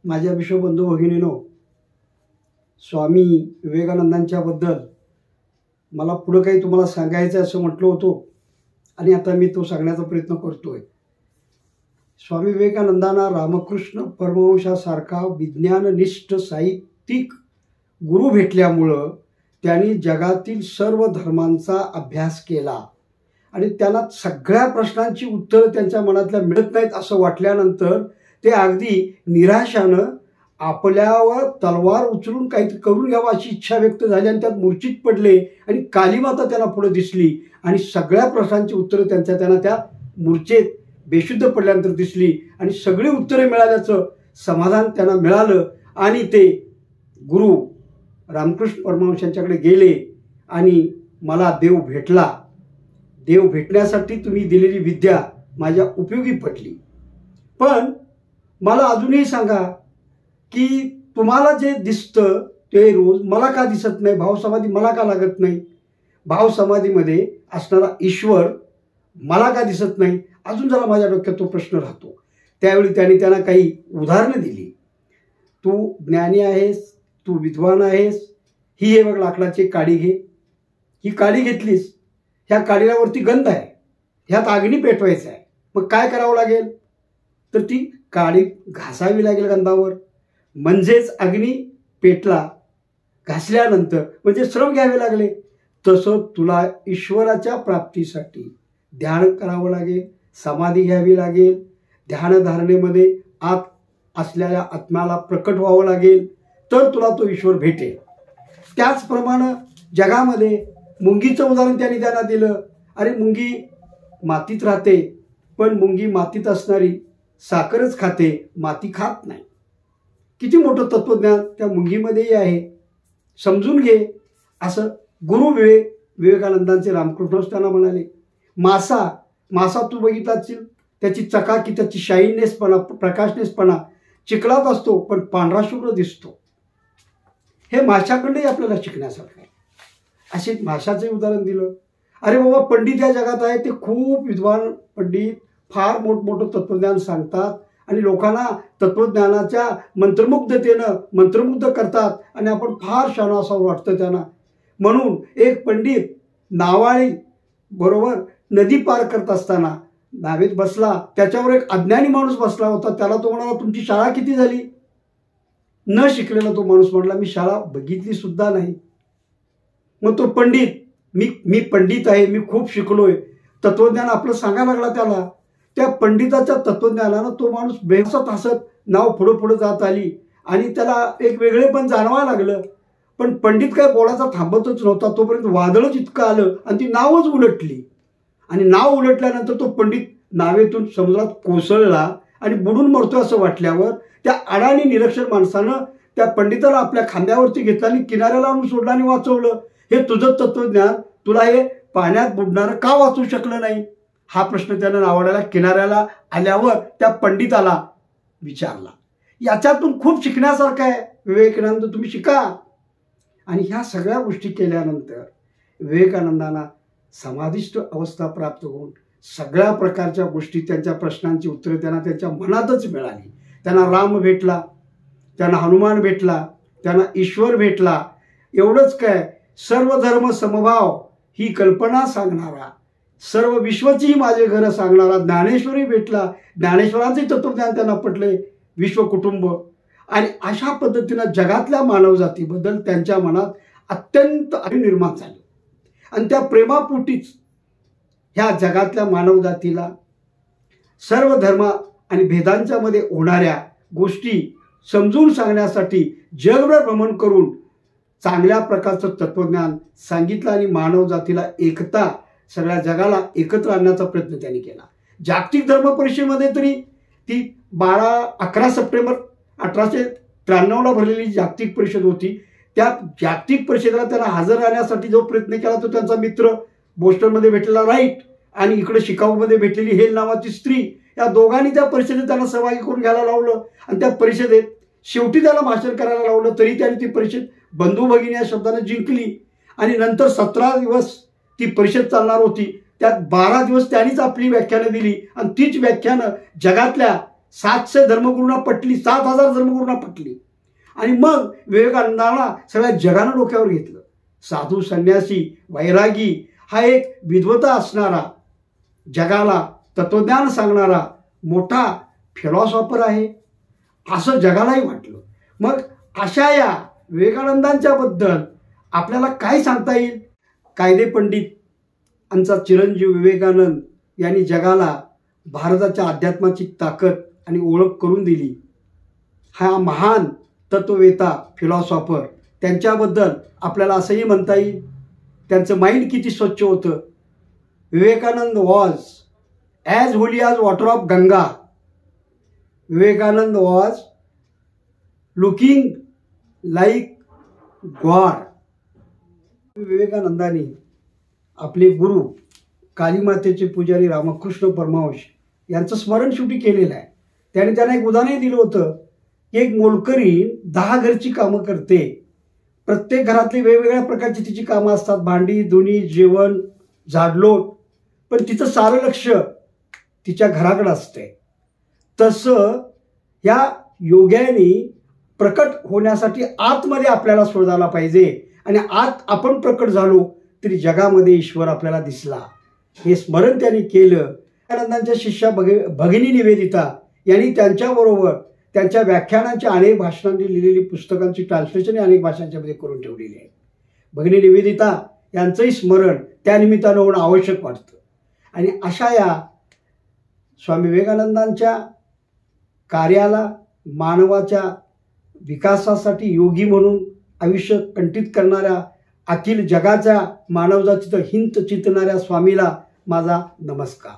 माझ्या विश्वबंधू भगिनीनो, स्वामी विवेकानंदांच्या बद्दल मला पुढं काही तुम्हाला सांगायचं असं म्हटलं होतं आणि आता मी तो सांगण्याचा प्रयत्न करतोय। स्वामी विवेकानंदांना रामकृष्ण परमहंसासारखा विज्ञाननिष्ठ साहित्यिक गुरु भेटल्यामुळं त्यांनी जगातील सर्व धर्मांचा अभ्यास केला आणि त्यांना सगळ्या प्रश्नांची उत्तरं त्यांच्या मनातल्या मिळत नाहीत असं वाटल्यानंतर ते अगदी निराशानं आपल्यावर तलवार उचलून काहीतरी करून घ्यावं अशी इच्छा व्यक्त झाली आणि त्यात मूर्छित पडले आणि कालीमाता त्यांना पुढे दिसली आणि सगळ्या प्रश्नांची उत्तरं त्यांना त्या मूर्छेत बेशुद्ध पडल्यानंतर दिसली आणि सगळी उत्तरे मिळाल्याचं समाधान त्यांना मिळालं आणि ते गुरु रामकृष्ण परमहंसांच्याकडे गेले आणि मला देव भेटला, देव भेटण्यासाठी तुम्ही दिलेली विद्या माझ्या उपयोगी पडली, पण मला अजूनही सांगा की तुम्हाला जे दिसतं ते रोज मला का दिसत नाही, भावसमाधी मला का लागत नाही, भावसमाधीमध्ये असणारा ईश्वर मला का दिसत नाही, अजून जरा माझ्या डोक्यात तो प्रश्न राहतो। त्यावेळी त्यांना काही उदाहरणं दिली। तू ज्ञानी आहेस, तू विद्वान आहेस, ही हे बघ लाकडाची काडी घे, ही काडी घेतलीस, ह्या काडीवरती गंध आहे, ह्यात अग्नी पेटवायचा आहे, मग काय करावं लागेल तर ती काडी घासावी लागेल गंधावर, म्हणजेच अग्नी पेटला, घासल्यानंतर म्हणजे श्रम घ्यावे लागले। तसं तुला ईश्वराच्या प्राप्तीसाठी ध्यान करावं लागेल, समाधी घ्यावी लागेल, ध्यानधारणेमध्ये आत असलेल्या आत्म्याला प्रकट व्हावं लागेल, तर तुला तो ईश्वर भेटेल। त्याचप्रमाणे जगामध्ये मुंगीचं उदाहरण त्यांना दिलं। अरे मुंगी मातीत राहते, पण मुंगी मातीत असणारी साखरच खाते, माती खात नाही। किती मोठं तत्वज्ञान त्या मुंगीमध्येही आहे, समजून घे असं गुरु विवेकानंदांचे रामकृष्ण त्यांना म्हणाले। मासा तू बघितला असेल, त्याची चकाकी, त्याची शाईनेसपणा, प्रकाशनेसपणा चिखलात असतो पण पांढरा शुभ्र दिसतो। हे माशाकडे आपल्याला शिकण्यासारखं आहे। असे माशाचे उदाहरण दिलं। अरे बाबा, पंडित या जगात आहे, ते खूप विद्वान पंडित, फार मोठमोठं तत्वज्ञान सांगतात आणि लोकांना तत्वज्ञानाच्या मंत्रमुग्धतेनं मंत्रमुग्ध करतात आणि आपण फार शहाणा असं वाटतं त्यांना। म्हणून एक पंडित नावाळी बरोबर नदी पार करत असताना नावेत बसला, त्याच्यावर एक अज्ञानी माणूस बसला होता। त्याला तो म्हणाला, तुमची शाळा किती झाली? न शिकलेला तो माणूस म्हटला, मी शाळा बघितली सुद्धा नाही। मग तो पंडित, मी पंडित आहे, मी खूप शिकलोय, तत्वज्ञान आपलं सांगायला लागला त्याला। त्या पंडिताच्या तत्वज्ञानानं तो माणूस बेहसत हसत नाव पुढे जात आली आणि त्याला एक वेगळे पण जाणवायला लागलं। पण पंडित काय बोलायचा थांबतच नव्हता, तोपर्यंत वादळच इतकं आलं आणि ती नावच उलटली आणि नाव उलटल्यानंतर तो पंडित नावेतून समुद्रात कोसळला आणि बुडून मरतो असं वाटल्यावर त्या अडाणी निरक्षर माणसानं त्या पंडिताला आपल्या खांद्यावरती घेतलं आणि किनाऱ्याला आणून सोडलं आणि वाचवलं। हे तुझं तत्वज्ञान तुला हे पाण्यात बुडणारं का वाचवू शकलं नाही, हा प्रश्न त्यानं नावाड्याला किनाऱ्याला आल्यावर त्या पंडिताला विचारला। याच्यातून खूप शिकण्यासारखं आहे। विवेकानंद, तुम्ही शिका। आणि ह्या सगळ्या गोष्टी केल्यानंतर विवेकानंदांना समाधिष्ठ अवस्था प्राप्त होऊन सगळ्या प्रकारच्या गोष्टी, त्यांच्या प्रश्नांची उत्तरे त्यांच्या मनातच मिळाली। त्यांना राम भेटला, त्यांना हनुमान भेटला, त्यांना ईश्वर भेटला। एवढंच काय, सर्व धर्म समभाव ही कल्पना सांगणारा, सर्व विश्वची माझे घर सांगणारा ज्ञानेश्वरी भेटला। ज्ञानेश्वरांचे तत्वज्ञान त्यांना पटले, विश्वकुटुंब। आणि अशा पद्धतीनं जगातल्या मानवजातीबद्दल त्यांच्या मनात अत्यंत निर्माण झाली आणि त्या प्रेमापोटीच ह्या जगातल्या मानवजातीला सर्व धर्म आणि भेदांच्या मध्ये होणाऱ्या गोष्टी समजून सांगण्यासाठी जगभर भ्रमण करून चांगल्या प्रकारचं तत्वज्ञान सांगितलं आणि मानवजातीला एकता, सगळ्या जगाला एकत्र आणण्याचा प्रयत्न त्यांनी केला। जागतिक धर्म परिषदेमध्ये तरी ती 11 सप्टेंबर 1893ला भरलेली जागतिक परिषद होती। त्या जागतिक परिषदेला त्यांना हजर राहण्यासाठी जो प्रयत्न केला तो त्यांचा मित्र बोस्टनमध्ये भेटलेला राईट आणि इकडे शिकागोमध्ये भेटलेली हेल नावाची स्त्री, या दोघांनी त्या परिषदेत त्यांना सहभागी करून घ्यायला लावलं आणि त्या परिषदेत शेवटी त्याला भाषण करायला लावलं, तरी त्याने ती परिषद बंधू भगिनी या शब्दाने जिंकली आणि नंतर 17 दिवस ती परिषद चालणार होती। त्यात 12 दिवस त्यांनीच आपली व्याख्यानं दिली आणि तीच व्याख्यानं जगातल्या 700 धर्मगुरूंना पटली, 7,000 धर्मगुरूंना पटली. आणि मग विवेकानंदांना सगळ्या जगानं डोक्यावर घेतलं. साधू, संन्यासी, वैरागी हा एक विद्वता असणारा, जगाला तत्वज्ञान सांगणारा मोठा फिलॉसॉफर आहे असं जगालाही वाटलं. मग अशा या विवेकानंदांच्या बद्दल आपल्याला काय सांगता येईल? कायदे पंडित आमचा चिरंजीव विवेकानंद यांनी जगाला भारताच्या अध्यात्माची ताकद आणि ओळख करून दिली. हा महान तत्ववेता, फिलॉसॉफर, त्यांच्याबद्दल आपल्याला असंही म्हणता येईल त्यांचं माइंड किती स्वच्छ होतं. Vivekananda was as holy as water of Ganga. Vivekananda was looking like god. विवेकानंदांनी आपले गुरु कालीमातेचे पुजारी रामकृष्ण परमहंस यांचं स्मरण शेवटी केलेलं आहे. त्याने त्यांना एक उदाहरण दिलं होतं की एक मोलकरी 10 घरची कामं करते. प्रत्येक घरातली वेगवेगळ्या प्रकारची तिची कामं असतात, भांडी, धुणी, जेवण, झाडलोट, पण तिचं सारं लक्ष तिच्या घराकडे असते. तसं ह्या योग्याने प्रकट होण्यासाठी आतमध्ये आपल्याला शोधायला पाहिजे आणि आत आपण प्रकट झालो तरी जगामध्ये ईश्वर आपल्याला दिसला. हे स्मरण त्यांनी केलं. विवेकानंदांच्या शिष्या भगिनी निवेदिता यांनी त्यांच्याबरोबर त्यांच्या व्याख्यानांच्या अनेक भाषणांनी लिहिलेली पुस्तकांची ट्रान्सलेशन अनेक भाषांच्यामध्ये करून ठेवलेली आहे. भगिनी निवेदिता यांचंही स्मरण त्या निमित्तानं होणं आवश्यक वाटतं. आणि अशा या स्वामी विवेकानंदांच्या कार्याला, मानवाच्या विकासासाठी योगी म्हणून आयुष्य कंठित करणाऱ्या, अखिल जगाच्या मानवजातीचं हिंत चिंतणाऱ्या स्वामीला माझा नमस्कार.